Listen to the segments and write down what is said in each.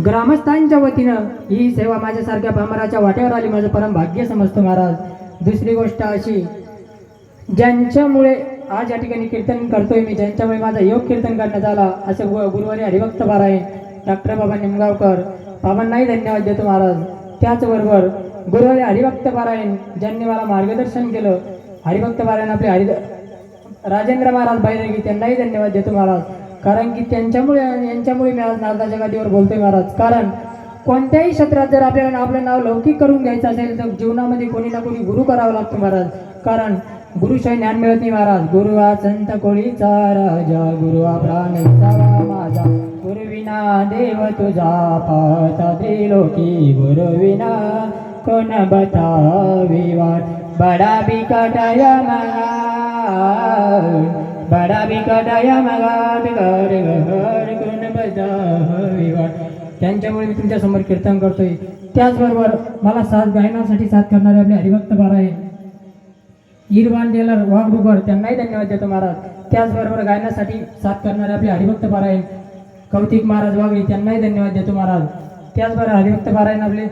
ग्रामस्थांच्या वतीनं ही सेवा माझ्यासारख्या पामराच्या वाट्यावर आली, माझं परम भाग्य समजतो महाराज. दुसरी गोष्ट अशी, ज्यांच्यामुळे आज या ठिकाणी कीर्तन करतोय मी, ज्यांच्यामुळे माझा योग कीर्तन करण्यात आला, असे गुरुवारी हरिभक्त पारायण डॉक्टर बाबा निमगावकर बाबांनाही धन्यवाद देतो महाराज. त्याचबरोबर गुरुवारी हरिभक्त पारायण ज्यांनी मला मार्गदर्शन केलं, हरिभक्त पारायण आपले राजेंद्र महाराज बैरगी, त्यांनाही धन्यवाद देतो महाराज. कारण की यांच्यामुळे मी आज नारदाच्या गादीवर बोलतोय महाराज. कारण कोणत्याही क्षेत्रात जर आपल्याला आपलं नाव लौकिक करून घ्यायचं असेल तर जीवनामध्ये कोणी ना कोणी गुरु करावा लागतो महाराज. कारण गुरुशिवाय ज्ञान मिळत नाही महाराज. गुरु हा संत कोळीचा राजा, गुरु हा प्राण माझा, गुरु विना देव तुझा पाहता त्रिलोकी, गुरु विना कोण बतावी वाट, बडा बिकटाया मगा, बडा बिकटाया मगा, बिकट घर कोण बतावी वाट. त्यांच्यामुळे मी तुमच्या समोर कीर्तन करतोय. त्याचबरोबर मला गायनासाठी साथ करणारे आपले हरिभक्त पारायण हिरवान टेलर वाघडुकर, त्यांनाही धन्यवाद देतो महाराज. त्याचबरोबर गायनासाठी साथ करणारे आपले हरिभक्त पारायण कौतिक महाराज वाघडी, त्यांनाही धन्यवाद देतो महाराज. त्याचबरोबर हरिभक्त पारायण आपले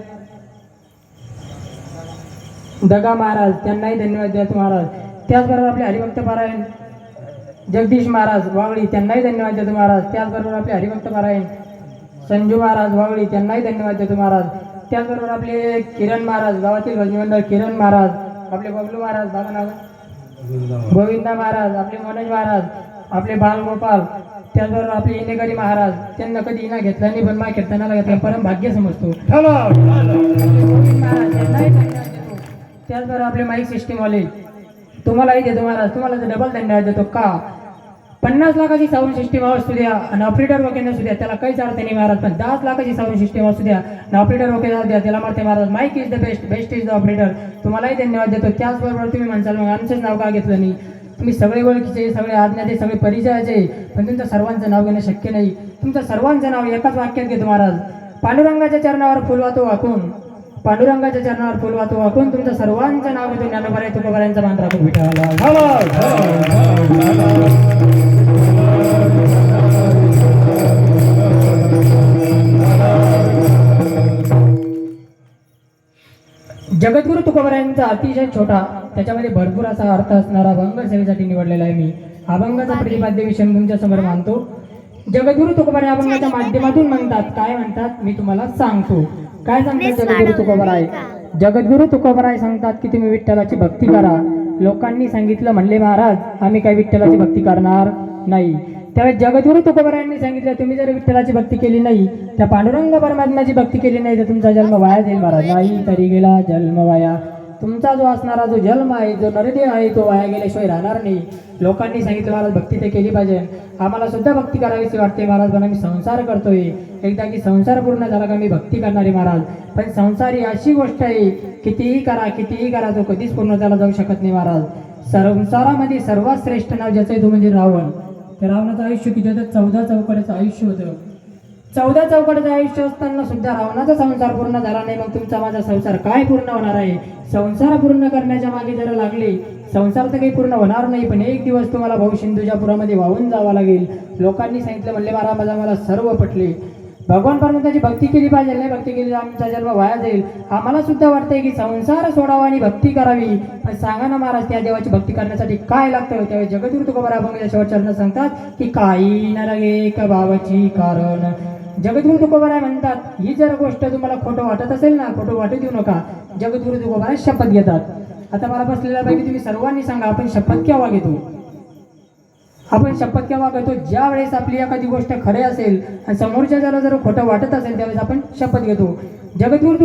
दगा महाराज, त्यांनाही धन्यवाद देतो महाराज. त्याचबरोबर आपले हरिभक्त पारायण जगदीश महाराज वाघडी, त्यांनाही धन्यवाद देतो महाराज. त्याचबरोबर आपले हरिभक्त पारायण संजू महाराज वाघडी, त्यांनाही धन्यवाद देतो महाराज. त्याचबरोबर आपले किरण महाराज, गावातील भजनी मंडळ किरण महाराज, आपले बबलू महाराज, बाबा नाव गोविंदा महाराज, आपले मनोज महाराज, आपले बालगोपाल, त्याचबरोबर आपले इनेगरी महाराज, त्यांना कधी इना घेतला नाही पण मा कीर्तनाला घेतला, परम भाग्य समजतो. त्याचबरोबर आपले माईक सिस्टीमवाले, तुम्हालाही देतो महाराज. तुम्हाला तर डबल धन्यवाद देतो. का 50 लाखाची साऊंड सिस्टीम असू द्या आणि ऑपरेटर वगैरे असू द्या, त्याला काहीच अर्थ नाही महाराज. पण 10 लाखाची साऊंड सिस्टीम असू द्या आणि ऑपरेटर वगैरे असू द्या, त्याला मारते महाराज. Mic is the best, best is the operator. तुम्हालाही धन्यवाद देतो. त्याचबरोबर तुम्ही म्हणसाल मग आमचंच नाव का घेतलं नाही. तुम्ही सगळे ओळखीचे, सगळे आज्ञाते, सगळे परिचयाचे, पण तुमचं सर्वांचं नाव घेणं शक्य नाही. तुमचं सर्वांचं नाव एकाच वाक्यात घेतो महाराज. पांडुरंगाच्या चरणावर फुल वाहतो वाकून, पांडुरंगाच्या चरणावर फुल वाहतो वाकून, तुमचं सर्वांचं नाव घेतो. ज्ञानोबा तुकोबारायांचा मान राखून विठाला. जगद्गुरु तुकोबारायांचा अतिशय छोटा, त्याच्यामध्ये भरपूर असा अर्थ असणारा अभंग सेवेसाठी निवडलेला आहे मी. अभंगाचा प्रतिपाद्य विषय तुमच्या समोर मानतो. जगद्गुरु तुकोबाराय अभंगाच्या माध्यमातून म्हणतात. काय म्हणतात मी तुम्हाला सांगतो. काय सांगतात जगद्गुरु तुकोबाराय? जगद्गुरु तुकोबाराय सांगतात की तुम्ही विठ्ठलाची भक्ती करा. लोकांनी सांगितलं म्हणले महाराज आम्ही काही विठ्ठलाची भक्ती करणार नाही. त्यावेळेस जगद्गुरु तुकोबारायांनी सांगितलं तुम्ही जर विठ्ठलाची भक्ती केली नाही, त्या पांडुरंग परमात्म्याची भक्ती केली नाही तर तुमचा जन्म वाया जाईल महाराज. नाही तरी गेला जन्म वाया. तुमचा जो असणारा जो जन्म आहे, जो नरदेह आहे, तो वाया गेल्याशिवाय राहणार नाही. लोकांनी सांगितलं महाराज भक्ती ते केली पाहिजे. आम्हाला सुद्धा भक्ती करावीशी वाटते महाराज, पण आम्ही संसार करतोय. एकदा की संसार पूर्ण झाला का मी भक्ती करणारे महाराज. पण संसार ही अशी गोष्ट आहे, कितीही करा तो कधीच पूर्ण झाला जाऊ शकत नाही महाराज. संसारामध्ये सर्वात श्रेष्ठ नाव ज्याचं आहे तो म्हणजे रावण. त्या रावणाचं आयुष्य किती होतं? 14 चौकड्याचं आयुष्य होतं. 14 चौकड्याचं आयुष्य असताना सुद्धा रावणाचा संसार पूर्ण झाला नाही. मग तुमचा माझा संसार काय पूर्ण होणार आहे? संसार पूर्ण करण्याच्या मागे जरा लागले, संसार तर काही पूर्ण होणार नाही. पण एक दिवस तुम्हाला भाऊ सिंधूच्या पुरामध्ये वाहून जावं लागेल. लोकांनी सांगितलं म्हणले महाराज मला सर्व पटले. भगवान परमात्म्याची भक्ती केली पाहिजे. नाही भक्ती केली आमचा जन्म वाया जाईल. आम्हाला सुद्धा वाटतंय की संसार सोडावा आणि भक्ती करावी. पण सांगा ना महाराज त्या देवाची भक्ती करण्यासाठी काय लागतं? त्यावेळी जगद्गुरु तुकोबाराय अभंगाच्या शेवटच्या चरणात सांगतात की काही न लगे का भावाची कारण. जगद्गुरु तुकोबाराय म्हणतात ही जर गोष्ट तुम्हाला खोटं वाटत असेल ना, खोटं वाटू देऊ नका. जगद्गुरु तुकोबाराय शपथ घेतात. आता मला बसलेल्यापैकी तुम्ही सर्वांनी सांगा आपण शपथ केव्हा घेतो? आपण शपथ केव्हा घेतो? ज्या वेळेस आपली एखादी गोष्ट खरी असेल आणि समोरच्या जरा जर खोटं वाटत असेल त्यावेळेस आपण शपथ घेतो. जगद्गुरु